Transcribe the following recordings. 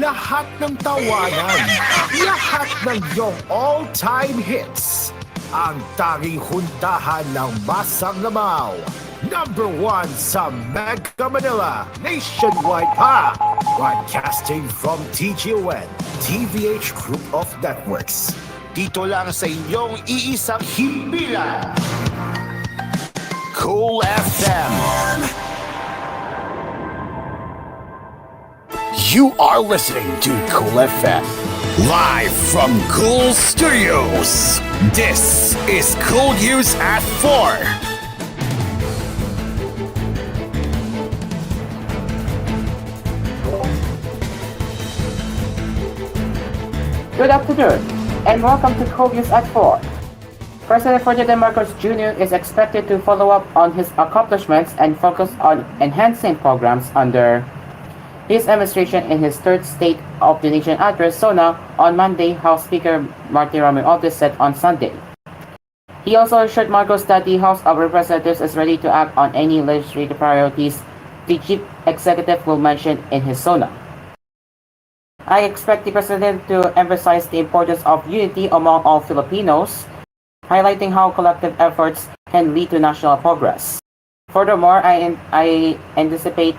lahat ng tawanan, lahat ng iyong all-time hits. Ang tanging huntahan ng Masang Lamaw. Number 1 sa Mega Manila, nationwide pa. Broadcasting from TGON, TVH Group of Networks. Dito lang sa inyong iisang himpilan. Cool FM. You are listening to Cool FM. Live from Cool Studios. This is koolNews at 4. Good afternoon, and welcome to koolNews at 4. President Ferdinand Marcos Jr. is expected to follow up on his accomplishments and focus on enhancing programs under his administration in his third State of the Nation address, SONA, on Monday, House Speaker Martin Romualdez said on Sunday. He also assured Marcos that the House of Representatives is ready to act on any legislative priorities the Chief Executive will mention in his SONA. I expect the President to emphasize the importance of unity among all Filipinos, highlighting how collective efforts can lead to national progress. Furthermore, I anticipate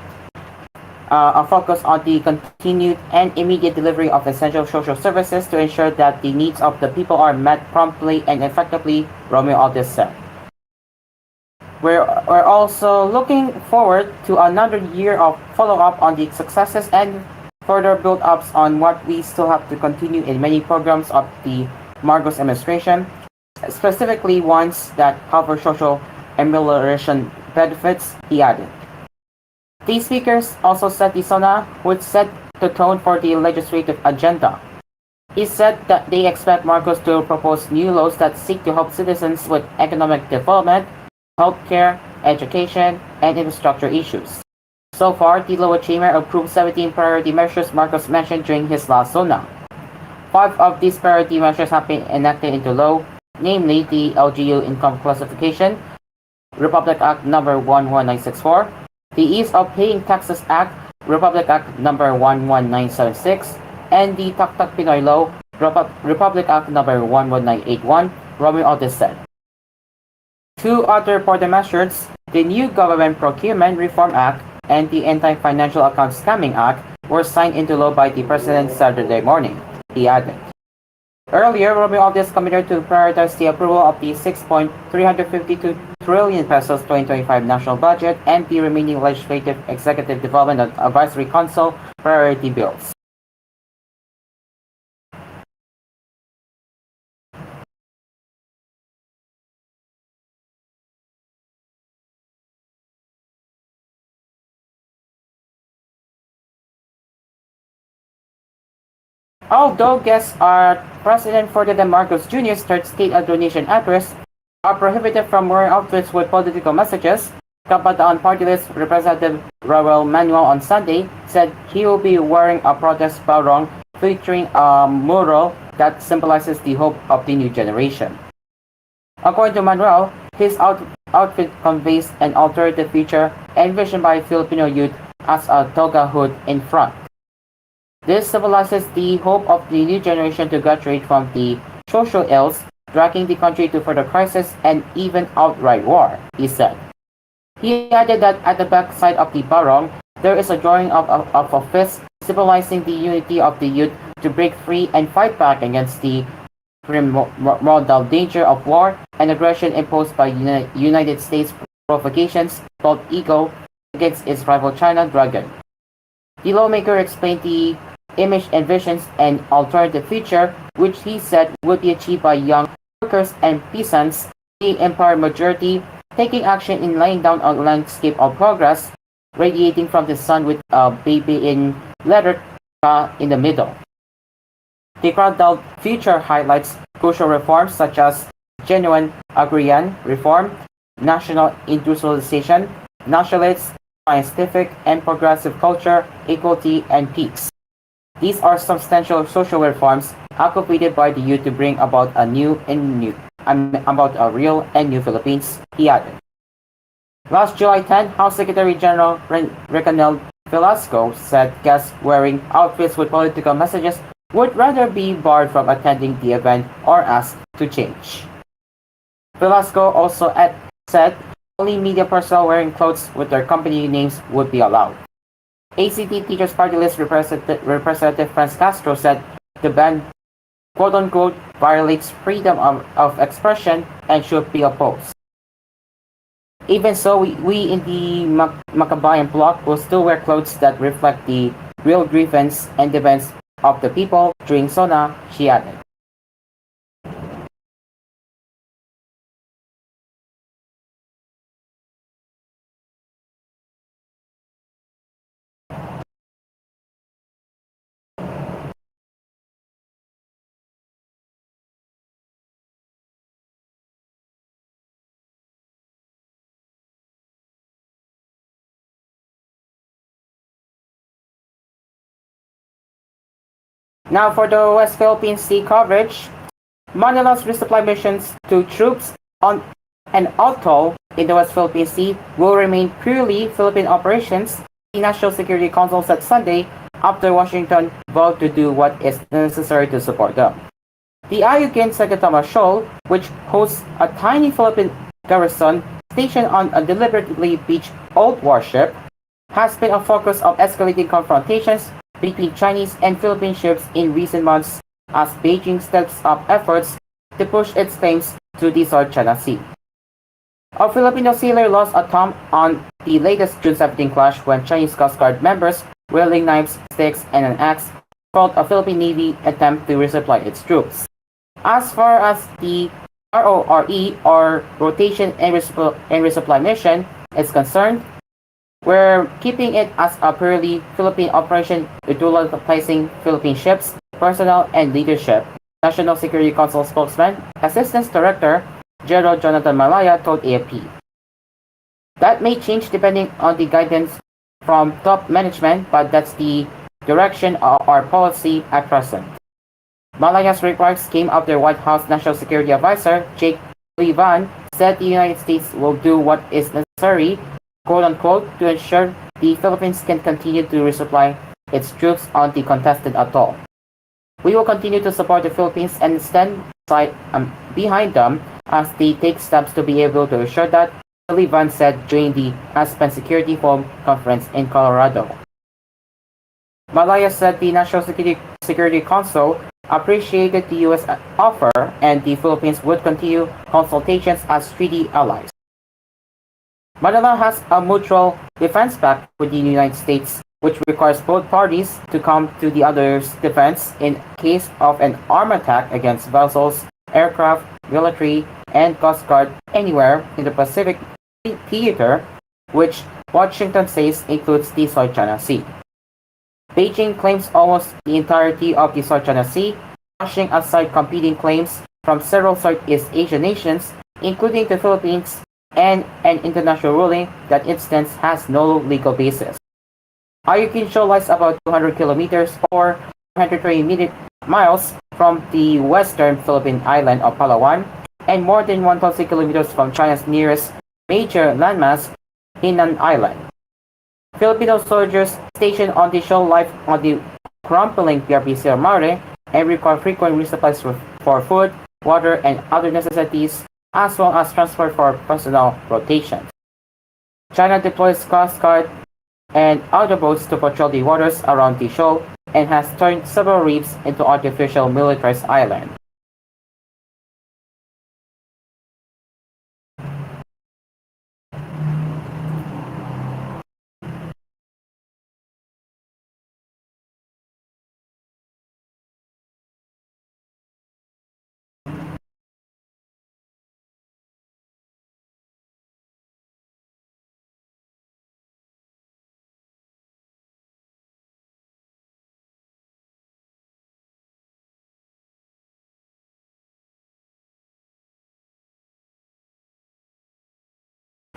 a focus on the continued and immediate delivery of essential social services to ensure that the needs of the people are met promptly and effectively, Romualdez said. We're also looking forward to another year of follow-up on the successes and further build-ups on what we still have to continue in many programs of the Marcos administration, specifically ones that cover social amelioration benefits, he added. These speakers also said the SONA would set the tone for the legislative agenda. He said that they expect Marcos to propose new laws that seek to help citizens with economic development, healthcare, education, and infrastructure issues. So far, the lower chamber approved 17 priority measures Marcos mentioned during his last SONA. 5 of these priority measures have been enacted into law, namely the LGU Income Classification, Republic Act No. 11964, the Ease of Paying Taxes Act, Republic Act No. 11976, and the Taktak Pinoy Law, Republic Act No. 11981, Romualdez said. 2 other important measures, the new Government Procurement Reform Act and the Anti-Financial Account Scamming Act, were signed into law by the President Saturday morning, he added. Earlier, Romualdez committed to prioritize the approval of the 6.352 trillion pesos 2025 national budget and the remaining legislative, executive development and advisory council priority bills. Although guests are President Ferdinand Marcos Jr.'s third State of the Nation address are prohibited from wearing outfits with political messages, Kabataan Party List Representative Raul Manuel on Sunday said he will be wearing a protest barong featuring a mural that symbolizes the hope of the new generation. According to Manuel, his outfit conveys an alternative future envisioned by Filipino youth as a toga hood in front. This symbolizes the hope of the new generation to graduate from the social ills, dragging the country to further crisis and even outright war, he said. He added that at the back side of the barong, there is a drawing of a fist symbolizing the unity of the youth to break free and fight back against the primordial danger of war and aggression imposed by United States provocations called ego against its rival China Dragon. The lawmaker explained the image envisions an alternative future, which he said would be achieved by young workers and peasants, the empowered majority, taking action in laying down a landscape of progress, radiating from the sun with a baby in letter in the middle. The crowd future highlights crucial reforms such as genuine agrarian reform, national industrialization, nationalist, scientific, and progressive culture, equality, and peace. These are substantial social reforms advocated by the youth to bring about a real and new Philippines, he added. Last July 10, House Secretary General Recanel Velasco said guests wearing outfits with political messages would rather be barred from attending the event or asked to change. Velasco also said only media personnel wearing clothes with their company names would be allowed. ACT Teachers Party List Representative Franz Castro said the ban quote-unquote violates freedom of expression and should be opposed. Even so, we in the Makabayan bloc will still wear clothes that reflect the real grievance and demands of the people during SONA, she added. Now for the West Philippine Sea coverage, Manila's resupply missions to troops on an atoll in the West Philippine Sea will remain purely Philippine operations, the National Security Council said Sunday after Washington vowed to do what is necessary to support them. The Ayungin Sagatama Shoal, which hosts a tiny Philippine garrison stationed on a deliberately beached old warship, has been a focus of escalating confrontations between Chinese and Philippine ships in recent months as Beijing steps up efforts to push its claims to the South China Sea. A Filipino sailor lost a thumb on the latest June 17 clash when Chinese Coast Guard members wielding knives, sticks, and an axe fought a Philippine Navy attempt to resupply its troops. As far as the RORE, or Rotation and Resupply Mission, is concerned, we're keeping it as a purely Philippine operation, utilizing Philippine ships, personnel, and leadership, National Security Council spokesman, Assistant Director General Jonathan Malaya told AFP. That may change depending on the guidance from top management, but that's the direction of our policy at present. Malaya's remarks came after White House National Security Advisor Jake Sullivan said the United States will do what is necessary, quote-unquote, to ensure the Philippines can continue to resupply its troops on the contested atoll. We will continue to support the Philippines and stand behind them as they take steps to be able to ensure that, Sullivan said during the Aspen Security Forum conference in Colorado. Malaya said the National Security Council appreciated the U.S. offer and the Philippines would continue consultations as treaty allies. Manila has a mutual defense pact with the United States, which requires both parties to come to the other's defense in case of an armed attack against vessels, aircraft, military, and Coast Guard anywhere in the Pacific theater, which Washington says includes the South China Sea. Beijing claims almost the entirety of the South China Sea, brushing aside competing claims from several Southeast Asian nations, including the Philippines, and an international ruling that instance has no legal basis. Ayungin Shoal lies about 200 kilometers or 120 miles from the western Philippine island of Palawan and more than 1,000 kilometers from China's nearest major landmass, Hainan Island. Filipino soldiers stationed on the shoal live on the crumbling PRP Sierra Madre and require frequent resupplies for food, water, and other necessities, as well as transport for personnel rotations. China deploys Coast Guard and other boats to patrol the waters around the shoal and has turned several reefs into artificial militarized islands.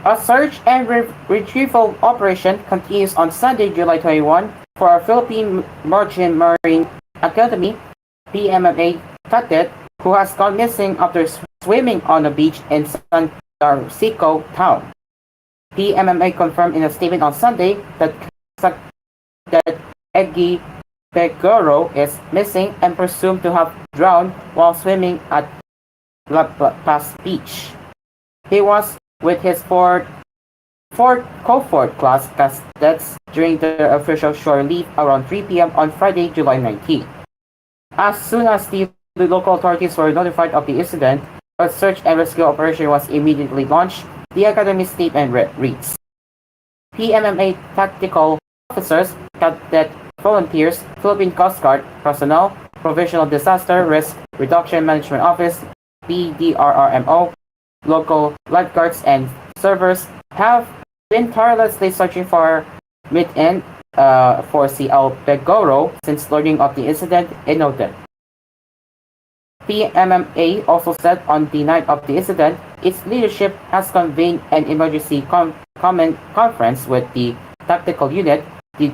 A search and retrieval operation continues on Sunday, July 21, for a Philippine Merchant Marine Academy (PMMA) cadet who has gone missing after swimming on a beach in San Darcico town. PMMA confirmed in a statement on Sunday that that Egi Pegoro is missing and presumed to have drowned while swimming at La Paz Beach. He was with his four cohort class cadets during their official shore leave around 3 p.m. on Friday, July 19. As soon as the local authorities were notified of the incident, a search and rescue operation was immediately launched. The Academy's statement reads: PMMA tactical officers, cadet volunteers, Philippine Coast Guard personnel, Provisional Disaster Risk Reduction Management Office, PDRRMO, local lifeguards and servers have been tirelessly searching for Mid-End for CL Pegoro since learning of the incident, it noted. PMMA also said on the night of the incident, its leadership has convened an emergency conference with the tactical unit, the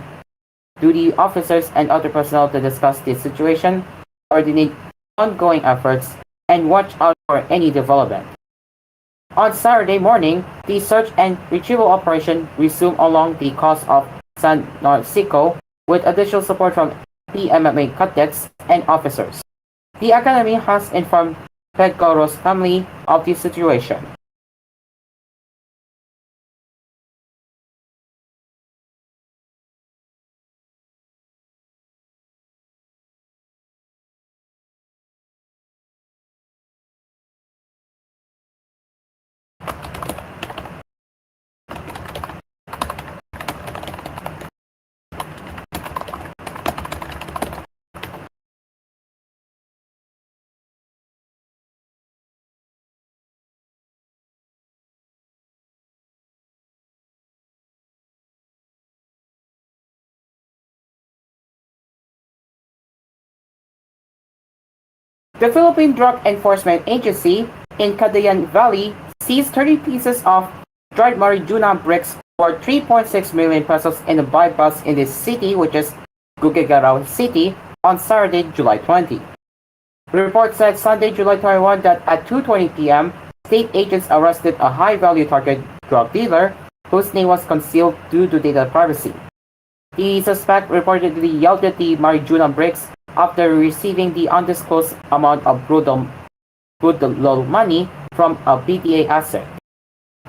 duty officers, and other personnel to discuss the situation, coordinate ongoing efforts, and watch out for any development. On Saturday morning, the search and retrieval operation resumed along the coast of San Narciso with additional support from PMMA cadets and officers. The Academy has informed Pegoro's family of the situation. The Philippine Drug Enforcement Agency in Cagayan Valley seized 30 pieces of dried marijuana bricks for 3.6 million pesos in a bypass in this city, which is Guguegarao City, on Saturday, July 20. The report said Sunday, July 21 that at 2:20 p.m., state agents arrested a high-value target drug dealer whose name was concealed due to data privacy. The suspect reportedly yielded the marijuana bricks after receiving the undisclosed amount of brutal money from a PTA asset.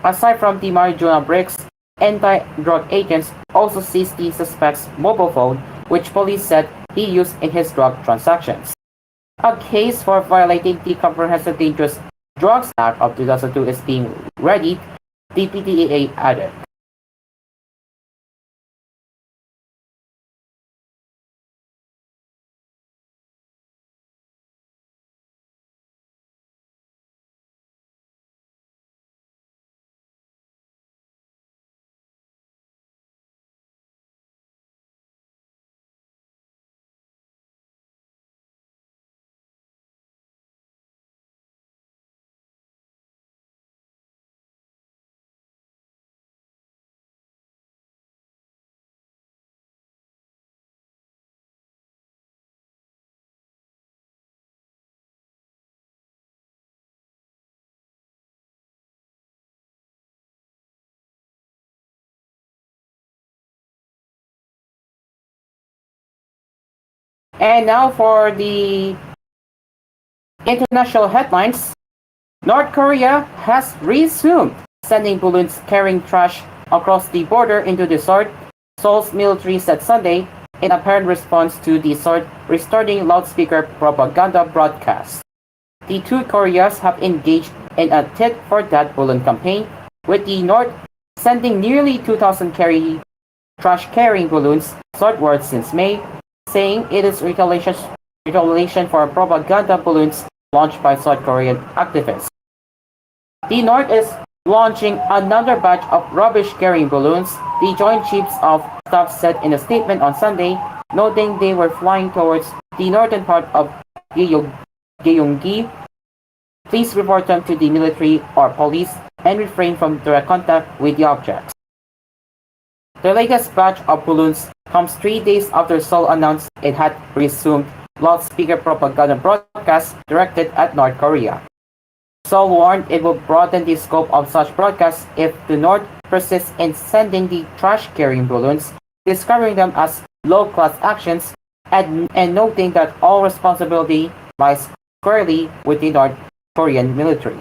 Aside from the marijuana bricks, anti-drug agents also seized the suspect's mobile phone, which police said he used in his drug transactions. A case for violating the Comprehensive Dangerous Drugs Act of 2002 is being readied, the PTA added. And now for the international headlines. North Korea has resumed sending balloons carrying trash across the border into the resort, Seoul's military said Sunday, in apparent response to the resort restarting loudspeaker propaganda broadcasts. The two Koreas have engaged in a tit-for-tat balloon campaign, with the North sending nearly 2,000 trash-carrying balloons southward since May, saying it is retaliation for propaganda balloons launched by South Korean activists. The North is launching another batch of rubbish-carrying balloons, the Joint Chiefs of Staff said in a statement on Sunday, noting they were flying towards the northern part of Gyeonggi. Please report them to the military or police and refrain from direct contact with the objects. The latest batch of balloons comes 3 days after Seoul announced it had resumed loudspeaker propaganda broadcasts directed at North Korea. Seoul warned it will broaden the scope of such broadcasts if the North persists in sending the trash-carrying balloons, describing them as low-class actions, and noting that all responsibility lies squarely with the North Korean military.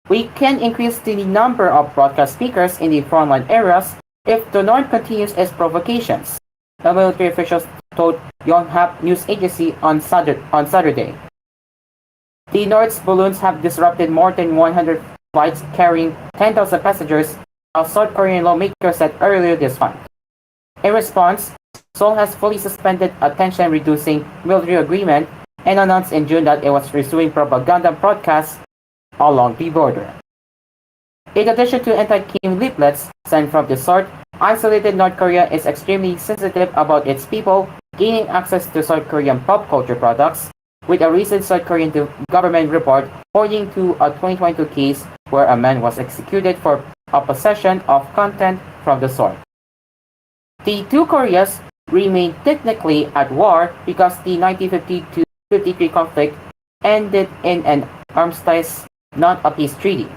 We can increase the number of broadcast speakers in the frontline areas if the North continues its provocations, a military official told Yonhap news agency on Saturday. The North's balloons have disrupted more than 100 flights carrying 10,000 passengers, a South Korean lawmaker said earlier this month. In response, Seoul has fully suspended a tension-reducing military agreement and announced in June that it was resuming propaganda broadcasts along the border. In addition to anti-Kim leaflets sent from the sort, isolated North Korea is extremely sensitive about its people gaining access to South Korean pop culture products, with a recent South Korean government report pointing to a 2022 case where a man was executed for a possession of content from the sort. The two Koreas remain technically at war because the 1952-53 conflict ended in an armistice, not a peace treaty.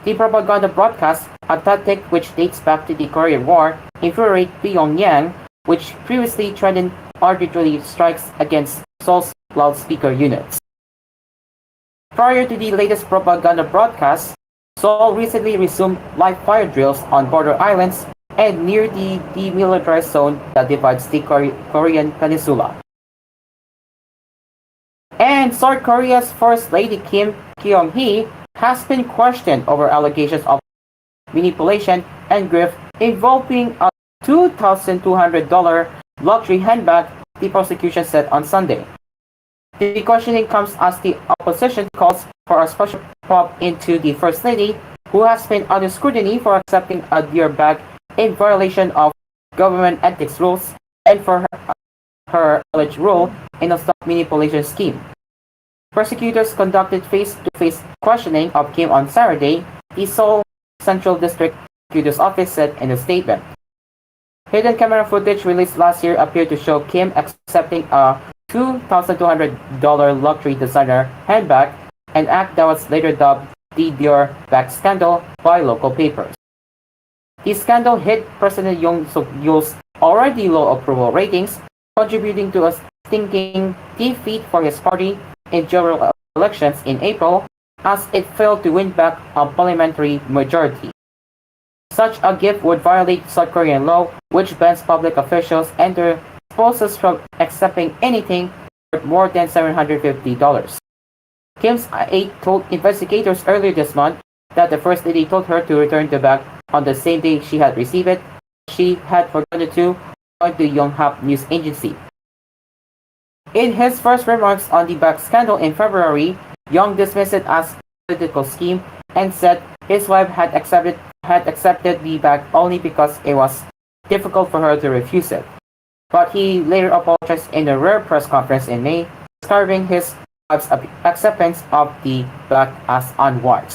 The propaganda broadcast, a tactic which dates back to the Korean War, infuriated Pyongyang, which previously threatened arbitrary strikes against Seoul's loudspeaker units. Prior to the latest propaganda broadcast, Seoul recently resumed live fire drills on border islands and near the demilitarized zone that divides the Korean peninsula. And South Korea's First Lady Kim Kyung-hee has been questioned over allegations of manipulation and grift involving a $2,200 luxury handbag, the prosecution said on Sunday. The questioning comes as the opposition calls for a special probe into the First Lady, who has been under scrutiny for accepting a deer bag in violation of government ethics rules and for her alleged role in a stock manipulation scheme. Prosecutors conducted face-to-face questioning of Kim on Saturday, the Seoul Central District Prosecutor's Office said in a statement. Hidden camera footage released last year appeared to show Kim accepting a $2,200 luxury designer handbag, an act that was later dubbed the Dior bag scandal by local papers. The scandal hit President Yoon Suk-yeol's already low approval ratings, contributing to a stinking defeat for his party in general elections in April, as it failed to win back a parliamentary majority. Such a gift would violate South Korean law, which bans public officials and their spouses from accepting anything worth more than $750. Kim's aide told investigators earlier this month that the First Lady told her to return the bag on the same day she had received it. She had forgotten to, according to Yonhap news agency. In his first remarks on the bag scandal in February, Young dismissed it as a political scheme and said his wife had accepted the bag only because it was difficult for her to refuse it. But he later apologized in a rare press conference in May, describing his wife's acceptance of the bag as unwise.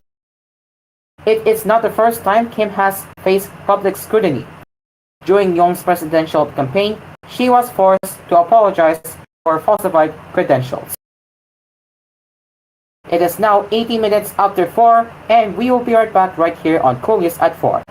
It is not the first time Kim has faced public scrutiny. During Young's presidential campaign, she was forced to apologize for falsified credentials. It is now 80 minutes after 4, and we will be right back right here on koolNews at 4.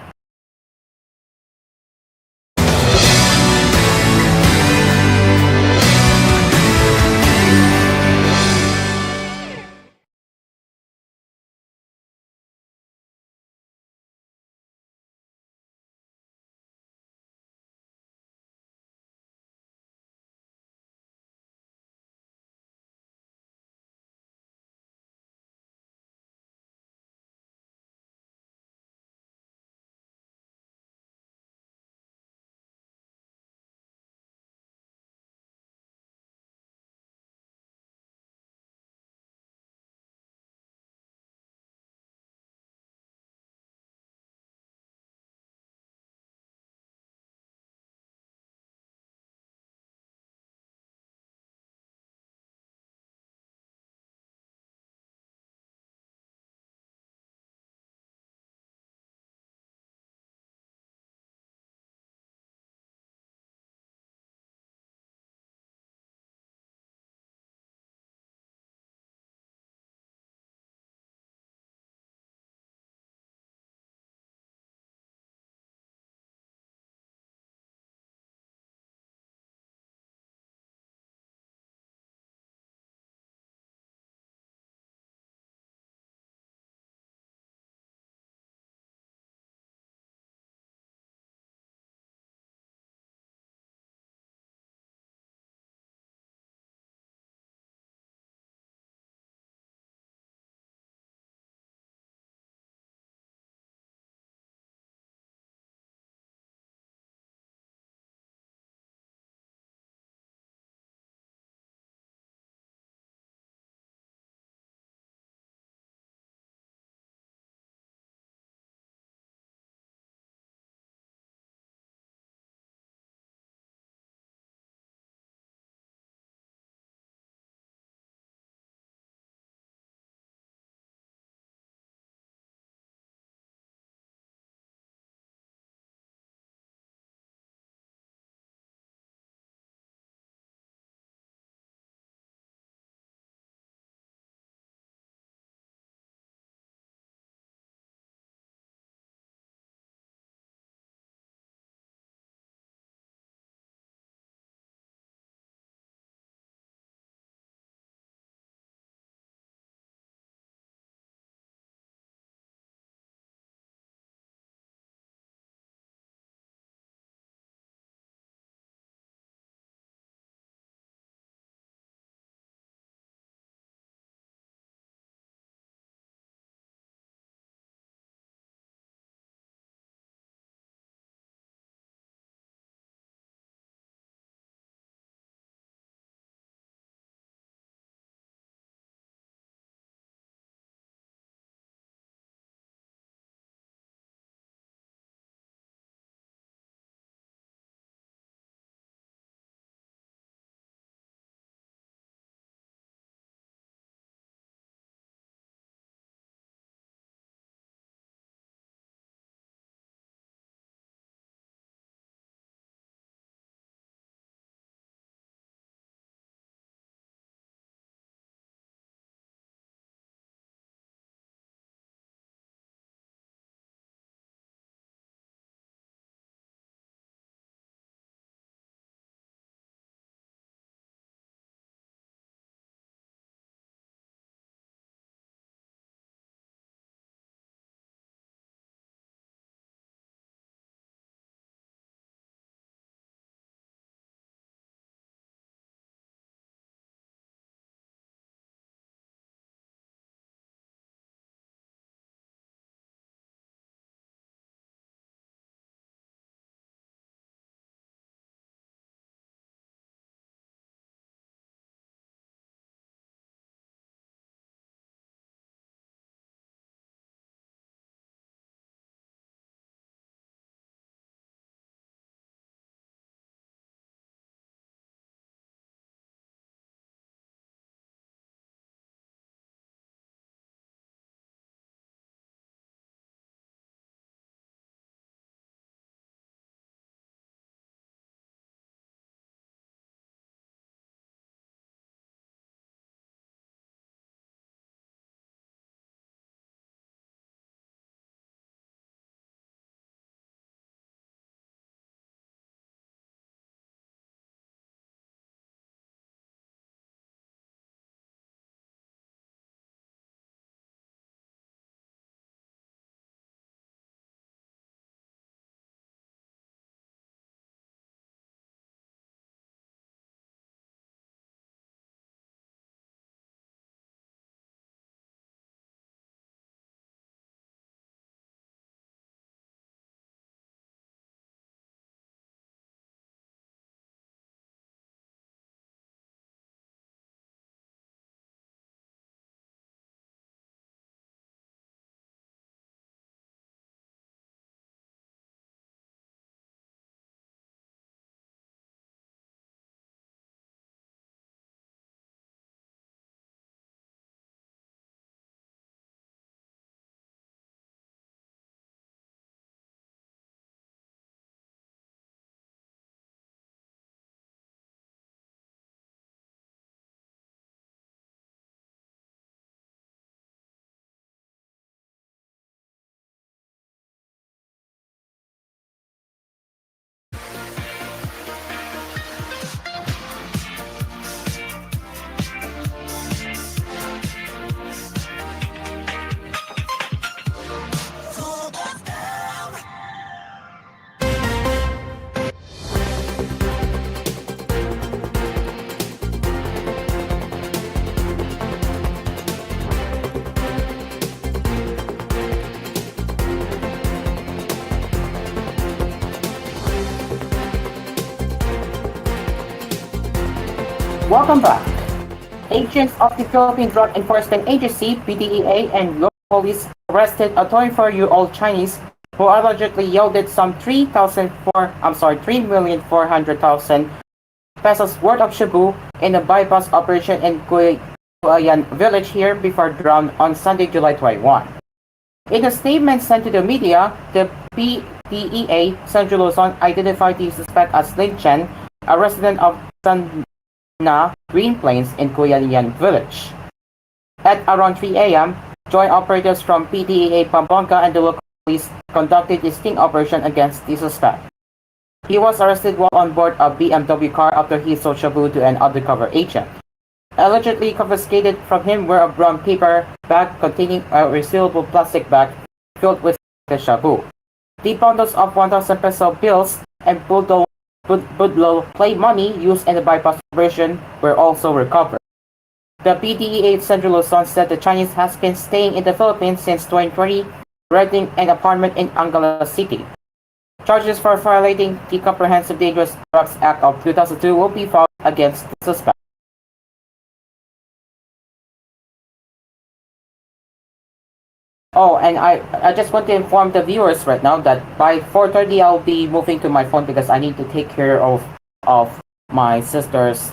Welcome back. Agents of the Philippine Drug Enforcement Agency (PDEA) and local police arrested a 24-year-old Chinese who allegedly yielded some 3,400,000 pesos worth of shabu in a bypass operation in Cuayan village here before drowned on Sunday, July 21. In a statement sent to the media, the PDEA Central Luzon identified the suspect as Lin Chen, a resident of San Green Plains in Cuayan village. At around 3 a.m., joint operators from PDEA Pampanga and the local police conducted a sting operation against the suspect. He was arrested while on board a BMW car after he sold shabu to an undercover agent. Allegedly confiscated from him were a brown paper bag containing a resealable plastic bag filled with the shabu. The bundles of 1,000 peso bills and budlo play money used in the bypass operation were also recovered. The PDEA Central Luzon said the Chinese has been staying in the Philippines since 2020, renting an apartment in Angeles City. Charges for violating the Comprehensive Dangerous Drugs Act of 2002 will be filed against the suspect. Oh, and I just want to inform the viewers right now that by 4:30 I'll be moving to my phone because I need to take care of my sister's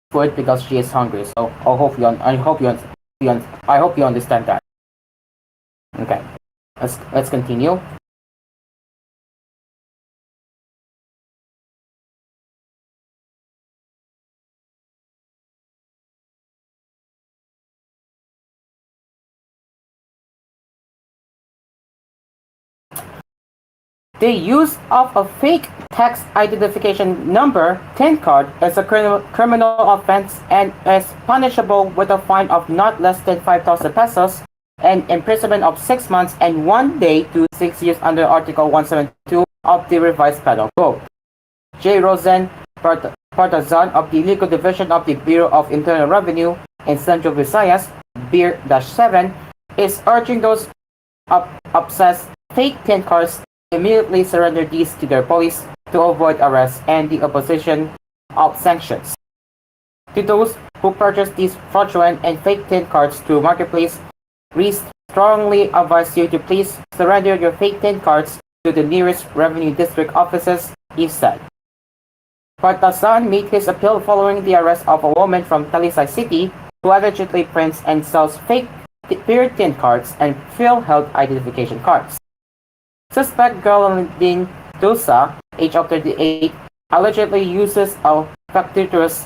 food because she is hungry. So I hope you understand that. Okay, let's continue. The use of a fake tax identification number (TIN card) is a criminal offense and is punishable with a fine of not less than 5,000 pesos and imprisonment of 6 months and 1 day to 6 years under Article 172 of the Revised Penal Code. J. Rosen Partazan of the Legal Division of the Bureau of Internal Revenue in Central Visayas, BIR-7, is urging those obsessed fake TIN cards immediately surrender these to their police to avoid arrest and the opposition of sanctions. To those who purchase these fraudulent and fake TIN cards through Marketplace, we strongly advise you to please surrender your fake TIN cards to the nearest revenue district offices, he said. Partazan made his appeal following the arrest of a woman from Talisay City who allegedly prints and sells fake beer tin cards and PhilHealth identification cards. Suspect Geraldine Dosa, age of 38, allegedly uses a fictitious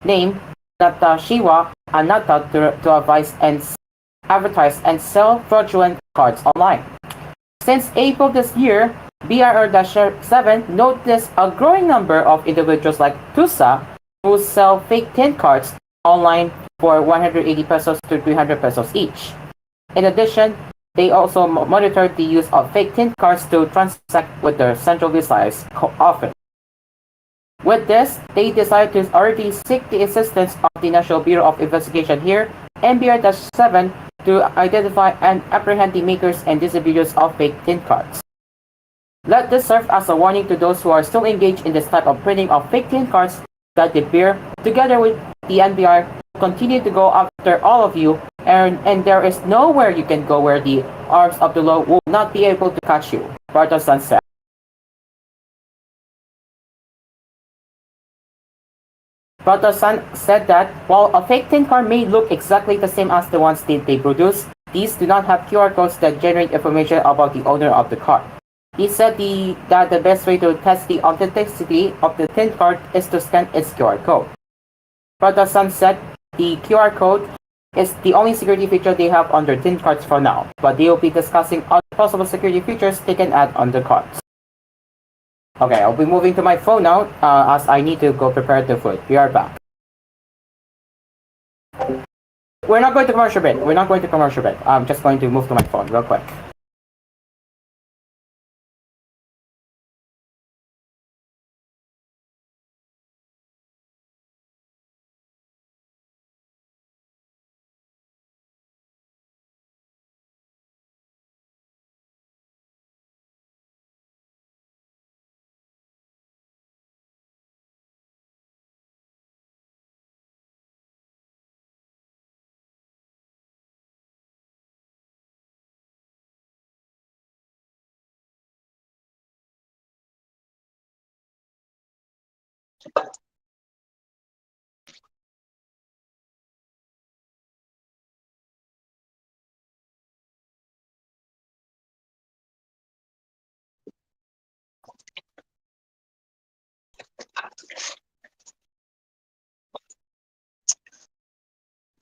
name Natashiwa Anata to advertise and sell fraudulent cards online. Since April this year, BIR-7 noticed a growing number of individuals like Tusa who sell fake tin cards online for 180 pesos to 300 pesos each. In addition, they also monitored the use of fake tin cards to transact with their Central Visayas office. With this, they decided to already seek the assistance of the National Bureau of Investigation here, NBR-7, to identify and apprehend the makers and distributors of fake tin cards. Let this serve as a warning to those who are still engaged in this type of printing of fake tin cards that the Bureau, together with the NBR, continue to go after all of you, and there is nowhere you can go where the arms of the law will not be able to catch you, Partazan said. Partazan said that while a fake tin card may look exactly the same as the ones they produce, these do not have QR codes that generate information about the owner of the card. He said that the best way to test the authenticity of the tin card is to scan its QR code. Partazan said the QR code is the only security feature they have on their tin cards for now, but they will be discussing other possible security features they can add on the cards. Okay, I'll be moving to my phone now as I need to go prepare the food. We are back. We're not going to commercial break. I'm just going to move to my phone real quick.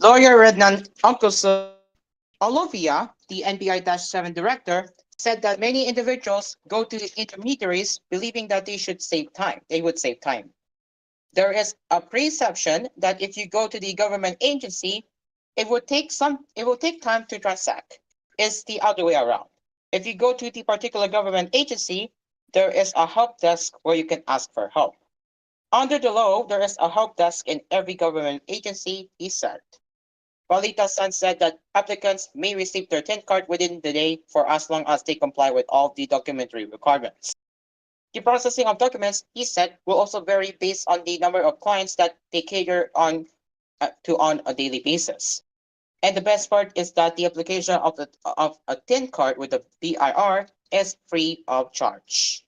Lawyer Rednan Olovia, the NBI-7 director, said that many individuals go to intermediaries believing that they should save time. They would save time. There is a perception that if you go to the government agency, it will take time to transact. It's the other way around. If you go to the particular government agency, there is a help desk where you can ask for help. Under the law, there is a help desk in every government agency, he said. Balita-san said that applicants may receive their TIN card within the day for as long as they comply with all the documentary requirements. The processing of documents, he said, will also vary based on the number of clients that they cater on a daily basis. And the best part is that the application of a TIN card with the BIR is free of charge.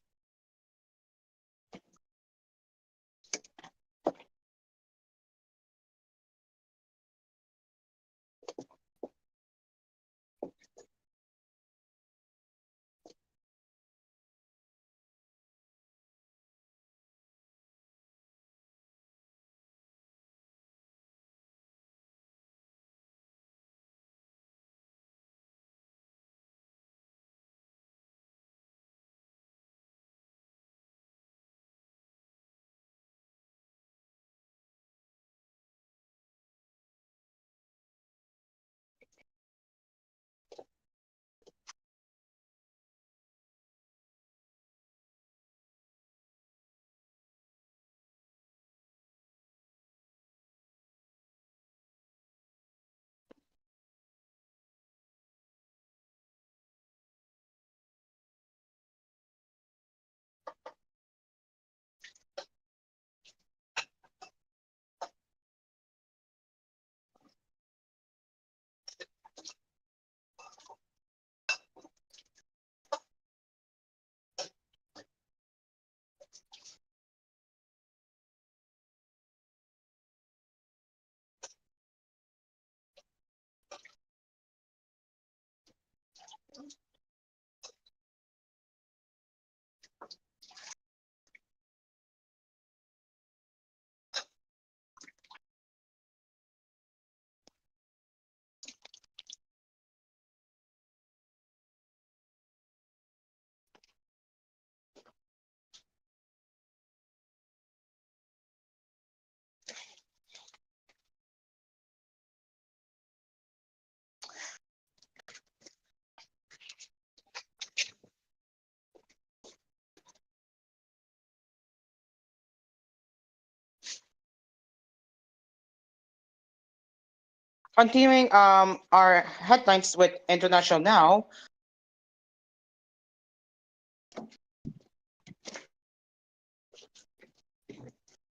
Continuing our headlines with international now,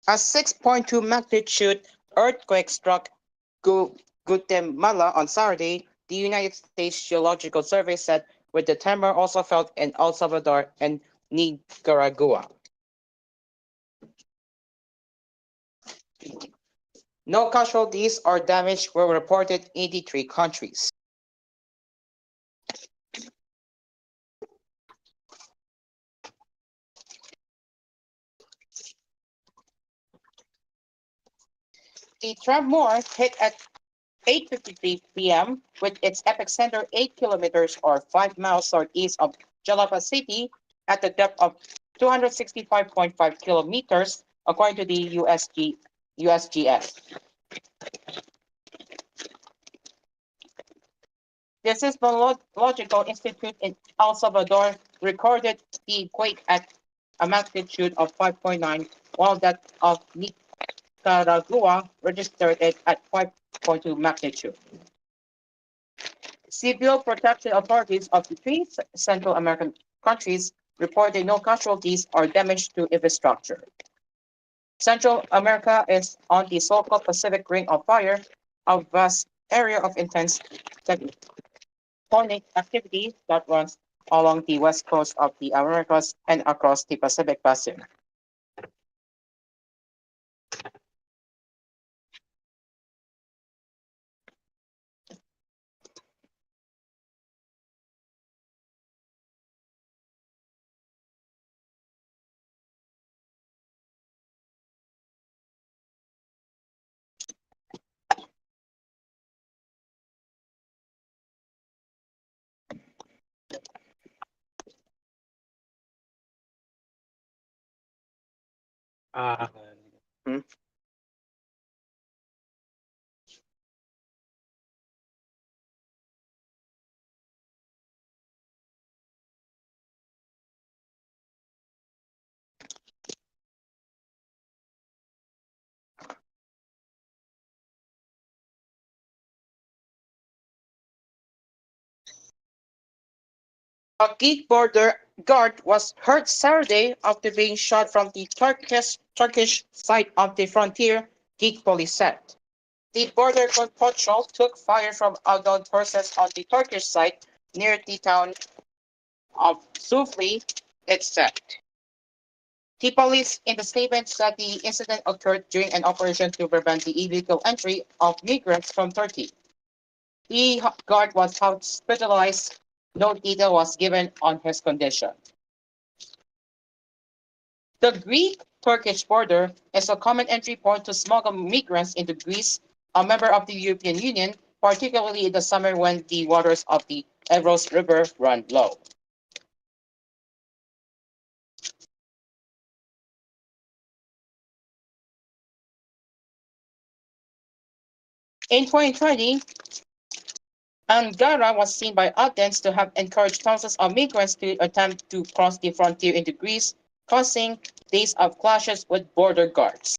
a 6.2 magnitude earthquake struck Guatemala on Saturday, the United States Geological Survey said, with the tremor also felt in El Salvador and Nicaragua. No casualties or damage were reported in the three countries. The tremor hit at 8:53 p.m. with its epicenter 8 kilometers or 5 miles northeast of Jalapa City at the depth of 265.5 kilometers, according to the USGS. The Seismological Institute in El Salvador recorded the quake at a magnitude of 5.9, while that of Nicaragua registered it at 5.2 magnitude. Civil protection authorities of the three Central American countries reported no casualties or damage to infrastructure. Central America is on the so-called Pacific Ring of Fire, a vast area of intense tectonic activity that runs along the west coast of the Americas and across the Pacific Basin. Hmm? A Greek border guard was hurt Saturday after being shot from the Turkish side of the frontier, Greek police said. The border patrol took fire from outbound forces on the Turkish side near the town of Sufli, it said. The police in the statement said the incident occurred during an operation to prevent the illegal entry of migrants from Turkey. The guard was hospitalized. No detail was given on his condition. The Greek-Turkish border is a common entry point to smuggle migrants into Greece, a member of the European Union, particularly in the summer when the waters of the Evros River run low. In 2020, Ankara was seen by Athens to have encouraged thousands of migrants to attempt to cross the frontier into Greece, causing days of clashes with border guards.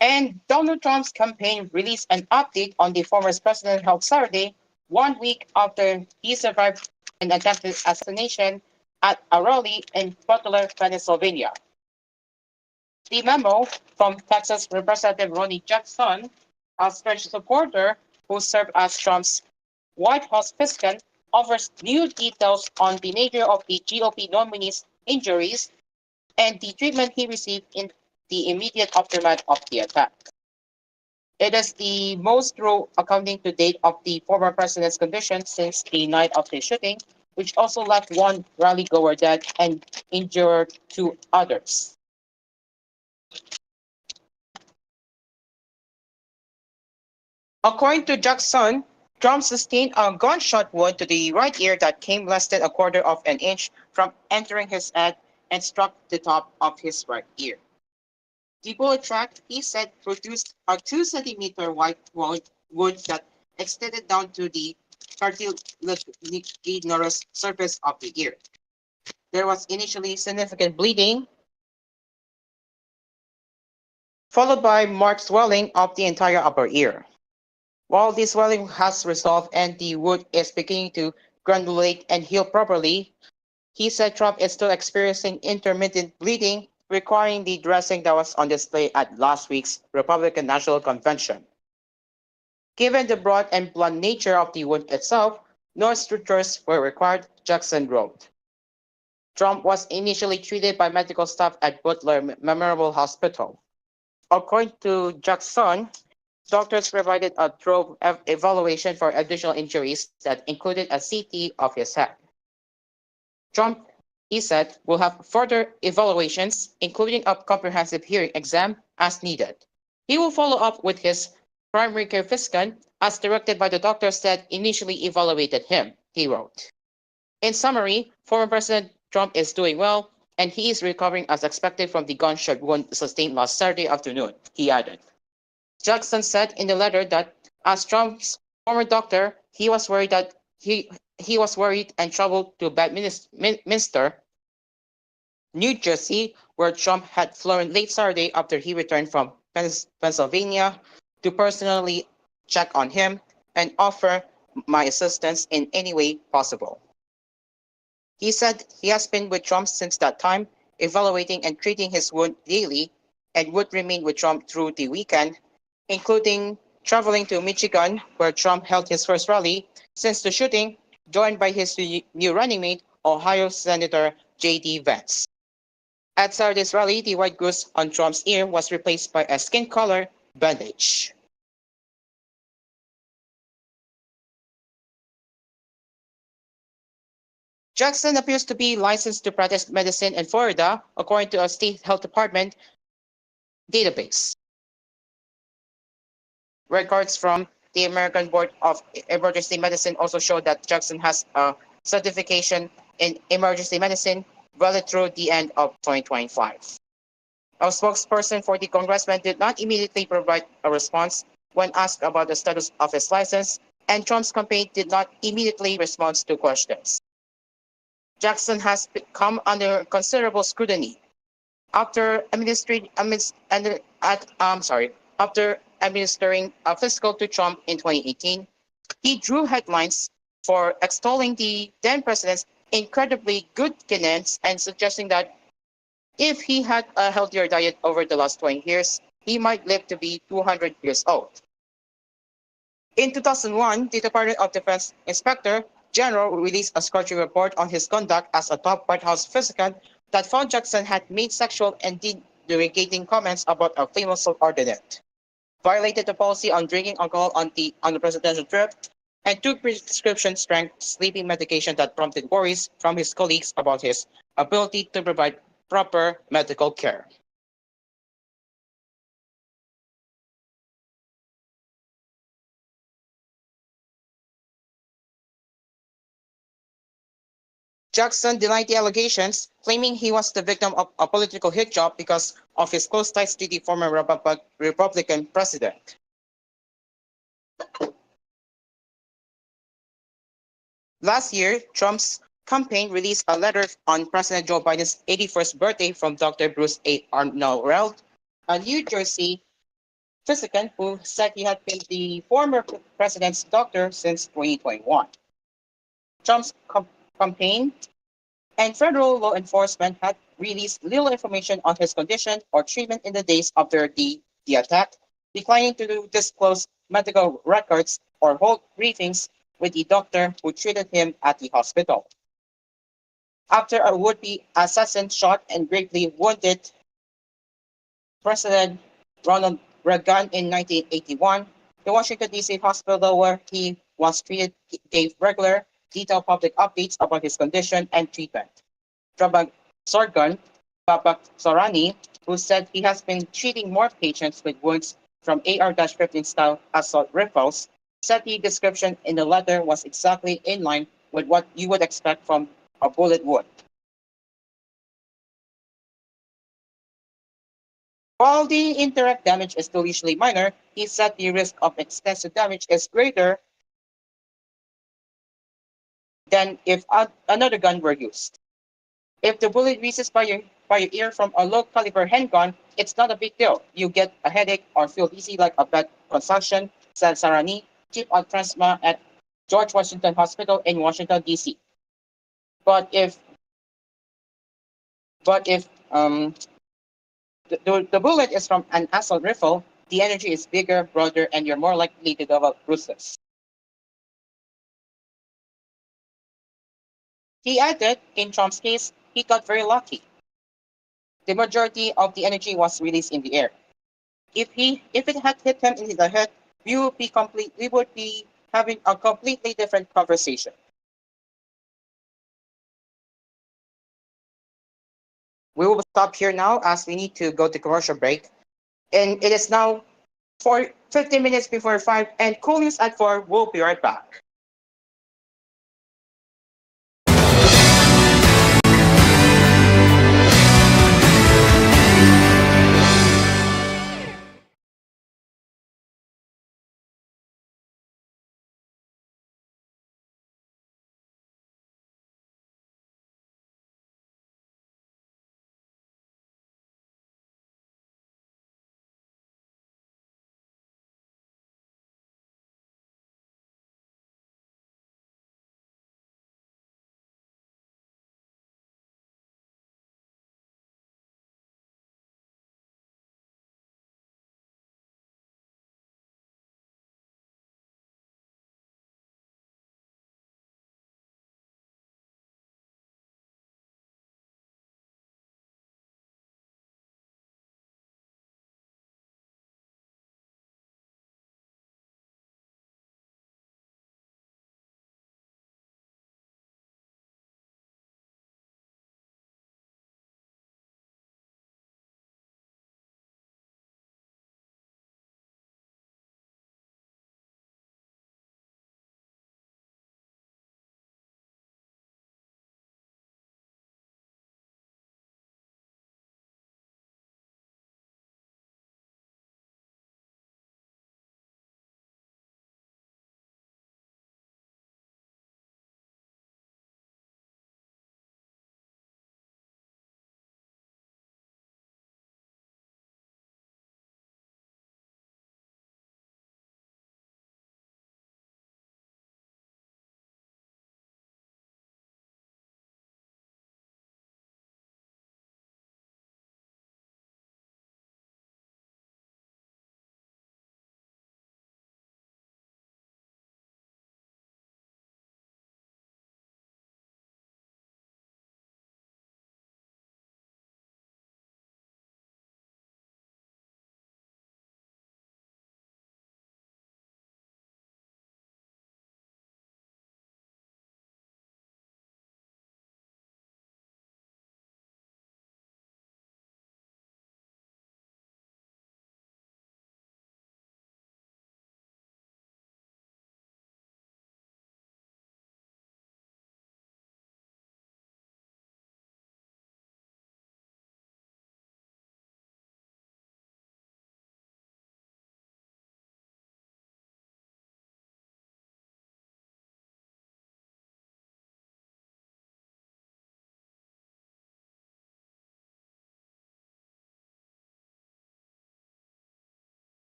And Donald Trump's campaign released an update on the former president held Saturday, 1 week after he survived an attempted assassination at a rally in Butler, Pennsylvania. The memo from Texas Representative Ronnie Jackson, a special supporter who served as Trump's White House fiscal, offers new details on the nature of the GOP nominee's injuries and the treatment he received in the immediate aftermath of the attack. It is the most thorough accounting to date of the former president's condition since the night of the shooting, which also left one rally goer dead and injured two others. According to Jackson, Trump sustained a gunshot wound to the right ear that came less than a quarter of an inch from entering his head and struck the top of his right ear. The bullet track, he said, produced a 2 centimeter wide wound that extended down to the cartilaginous surface of the ear. There was initially significant bleeding, followed by marked swelling of the entire upper ear. While the swelling has resolved and the wound is beginning to granulate and heal properly, he said Trump is still experiencing intermittent bleeding, requiring the dressing that was on display at last week's Republican National Convention. Given the broad and blunt nature of the wound itself, no sutures were required, Jackson wrote. Trump was initially treated by medical staff at Butler Memorial Hospital. According to Jackson, doctors provided a thorough evaluation for additional injuries that included a CT of his head. Trump, he said, will have further evaluations, including a comprehensive hearing exam as needed. He will follow up with his primary care physician as directed by the doctors that initially evaluated him, he wrote. In summary, former President Trump is doing well, and he is recovering as expected from the gunshot wound sustained last Saturday afternoon, he added. Jackson said in the letter that as Trump's former doctor, he was worried and troubled to Bedminster New Jersey, where Trump had flown late Saturday after he returned from Pennsylvania to personally check on him and offer my assistance in any way possible. He said he has been with Trump since that time, evaluating and treating his wound daily, and would remain with Trump through the weekend, including traveling to Michigan, where Trump held his first rally since the shooting, joined by his new running mate, Ohio Senator J.D. Vance. At Saturday's rally, the white goose on Trump's ear was replaced by a skin color bandage. Jackson appears to be licensed to practice medicine in Florida, according to a state health department database. Records from the American Board of Emergency Medicine also show that Jackson has a certification in emergency medicine valid through the end of 2025. A spokesperson for the congressman did not immediately provide a response when asked about the status of his license, and Trump's campaign did not immediately respond to questions. Jackson has come under considerable scrutiny after after administering a fiscal to Trump in 2018. He drew headlines for extolling the then president's incredibly good genetics and suggesting that if he had a healthier diet over the last 20 years, he might live to be 200 years old. In 2001, the Department of Defense Inspector General released a scorching report on his conduct as a top White House physician that found Jackson had made sexual and degrading comments about a famous subordinate, violated the policy on drinking alcohol on the presidential trip, and took prescription strength sleeping medication that prompted worries from his colleagues about his ability to provide proper medical care. Jackson denied the allegations, claiming he was the victim of a political hit job because of his close ties to the former Republican president. Last year, Trump's campaign released a letter on President Joe Biden's 81st birthday from Dr. Bruce A. Arnold, a New Jersey physician who said he had been the former president's doctor since 2021. Trump's campaign and federal law enforcement had released little information on his condition or treatment in the days after the attack, declining to disclose medical records or hold briefings with the doctor who treated him at the hospital. After a would-be assassin shot and gravely wounded President Ronald Reagan in 1981, the Washington, D.C. hospital where he was treated gave regular, detailed public updates about his condition and treatment. Drabag Sorgan Sorani, who said he has been treating more patients with wounds from AR-15 style assault rifles, said the description in the letter was exactly in line with what you would expect from a bullet wound. While the indirect damage is still usually minor, he said the risk of extensive damage is greater than if another gun were used. If the bullet misses by your ear from a low caliber handgun, it's not a big deal. You get a headache or feel dizzy like a bad consumption, said Sarani, chief of trauma at George Washington Hospital in Washington, D.C. But if the bullet is from an assault rifle, the energy is bigger, broader, and you're more likely to develop bruises. He added, in Trump's case, he got very lucky. The majority of the energy was released in the air. If it had hit him in the head, we would be having a completely different conversation. We will stop here now as we need to go to commercial break. And it is now 15 minutes before 5 and koolNews at 4 will be right back.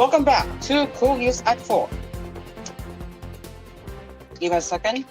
Welcome back to Cool News at 4. Give us a second.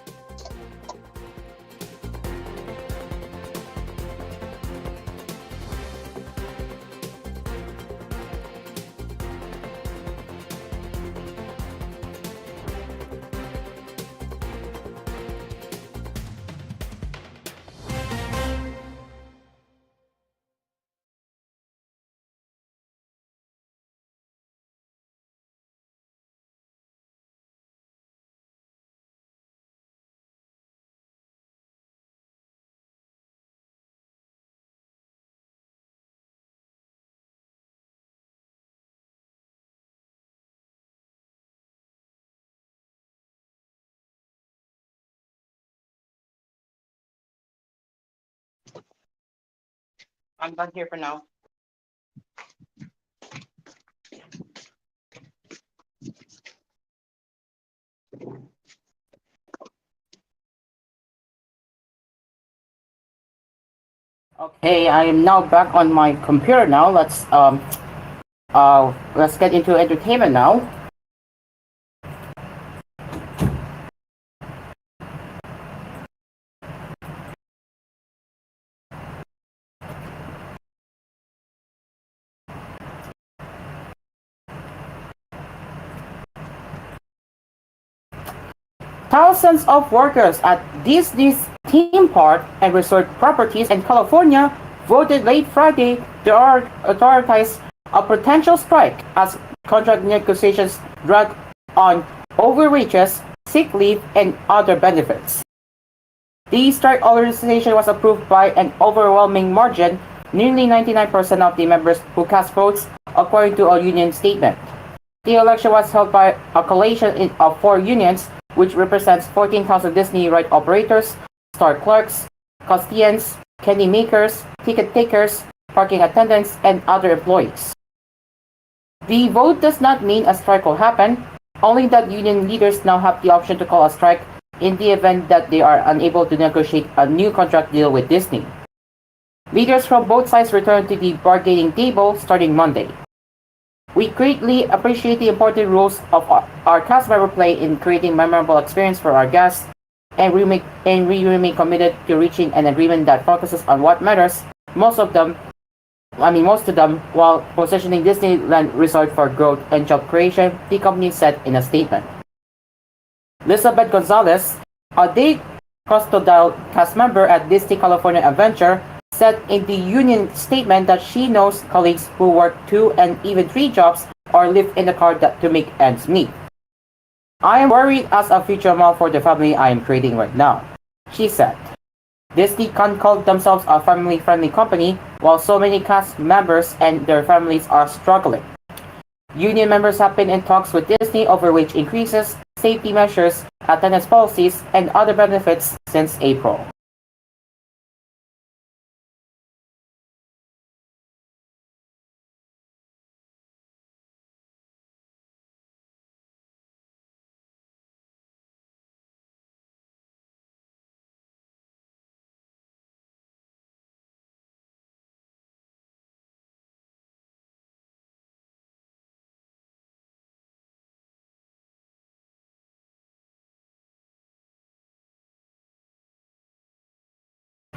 I'm done here for now. Okay, I am now back on my computer now. Let's get into entertainment now. Thousands of workers at Disney's theme park and resort properties in California voted late Friday to authorize a potential strike as contract negotiations drag on over wages, sick leave, and other benefits. The strike authorization was approved by an overwhelming margin, nearly 99% of the members who cast votes, according to a union statement. The election was held by a coalition of 4 unions, which represents 14,000 Disney ride operators, store clerks, custodians, candy makers, ticket takers, parking attendants, and other employees. The vote does not mean a strike will happen, only that union leaders now have the option to call a strike in the event that they are unable to negotiate a new contract deal with Disney. Leaders from both sides return to the bargaining table starting Monday. We greatly appreciate the important roles of our cast member play in creating memorable experience for our guests, and we remain committed to reaching an agreement that focuses on what matters most to them, while positioning Disneyland Resort for growth and job creation, the company said in a statement. Elizabeth Gonzalez, a day custodial cast member at Disney California Adventure, said in the union statement that she knows colleagues who work 2 and even 3 jobs or live in the car to make ends meet. I am worried as a future mom for the family I am creating right now, she said. Disney can call themselves a family-friendly company while so many cast members and their families are struggling. Union members have been in talks with Disney over wage increases, safety measures, attendance policies, and other benefits since April.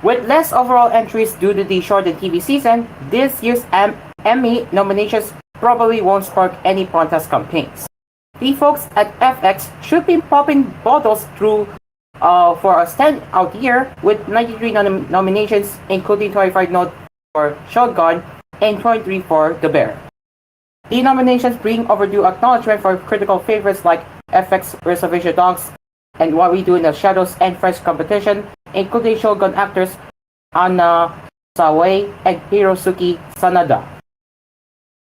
With less overall entries due to the shortened TV season, this year's Emmy nominations probably won't spark any contest campaigns. The folks at FX should be popping bottles through for a standout year with 93 nominations, including 25 notes for Shogun and 23 for The Bear. The nominations bring overdue acknowledgement for critical favorites like FX Reservation Dogs and What We Do in the Shadows and fresh competition, including Shogun actors Anna Sawai and Hirosuke Sanada.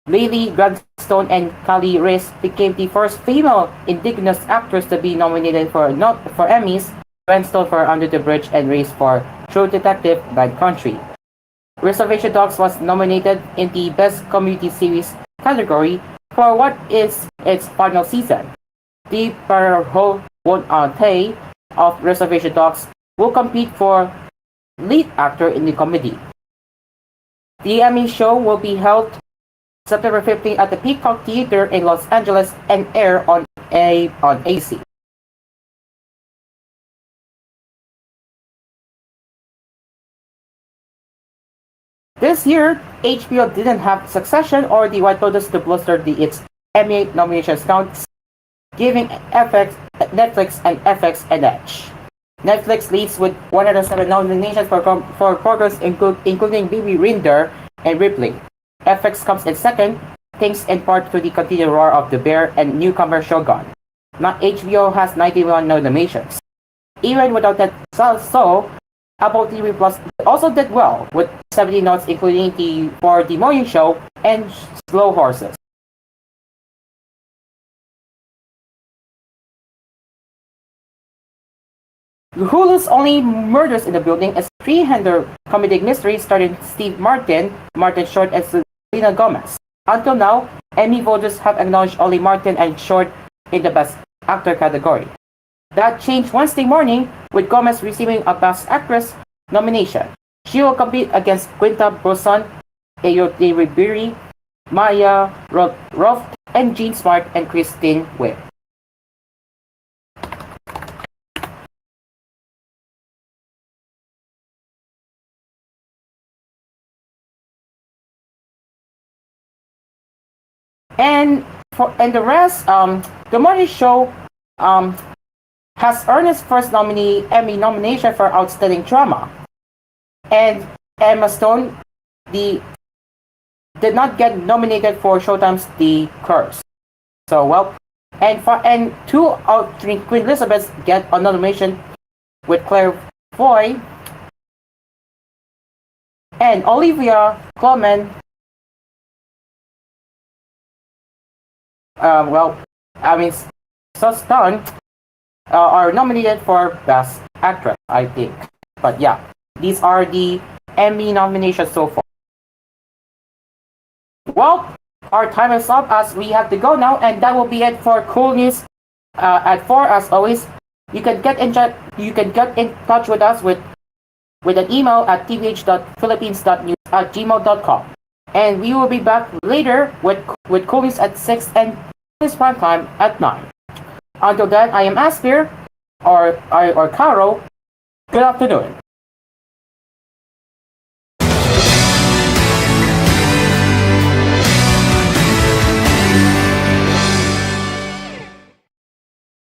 Lily Gladstone and Kali Reis became the first female indigenous actors to be nominated for Emmys, Gladstone for Under the Bridge and Reis for True Detective Bad Country. Reservation Dogs was nominated in the Best Community Series category for what is its final season. The Tay of Reservation Dogs will compete for lead actor in the comedy. The Emmy show will be held September 15 at the Peacock Theater in Los Angeles and air on AC. This year, HBO didn't have Succession or The White Lotus to bolster its Emmy nominations count, giving Netflix and FX an edge. Netflix leads with 107 nominations for programs including Baby Rinder and Ripley. FX comes in second, thanks in part to the continued roar of The Bear and newcomer Shogun. HBO has 91 nominations. Even without that, Apple TV Plus also did well with 70 nods, including for The Morning Show and Slow Horses. Hulu's Only Murders in the Building is a three-hander comedic mystery starring Steve Martin, Martin Short, and Selena Gomez. Until now, Emmy voters have acknowledged only Martin and Short in the Best Actor category. That changed Wednesday morning, with Gomez receiving a Best Actress nomination. She will compete against Quinta Brunson, Ayotte Ribéry, Maya Rudolph, and Jean Smart and Kristen Wiig. And the rest, The Morning Show has earned its first Emmy nomination for Outstanding Drama, and Emma Stone did not get nominated for Showtime's The Curse. So and 2 of 3 Queen Elizabeth get a nomination, with Claire Foy and Olivia Colman. Stone are nominated for Best Actress, I think. But yeah, these are the Emmy nominations so far. Well, our time is up as we have to go now, and that will be it for Cool News at 4. As always, you can get in touch with us with an email at tvh.philippines.news@gmail.com. And we will be back later with Cool News at 6 and this prime time at 9. Until then, I am Aspir or Caro. Good afternoon.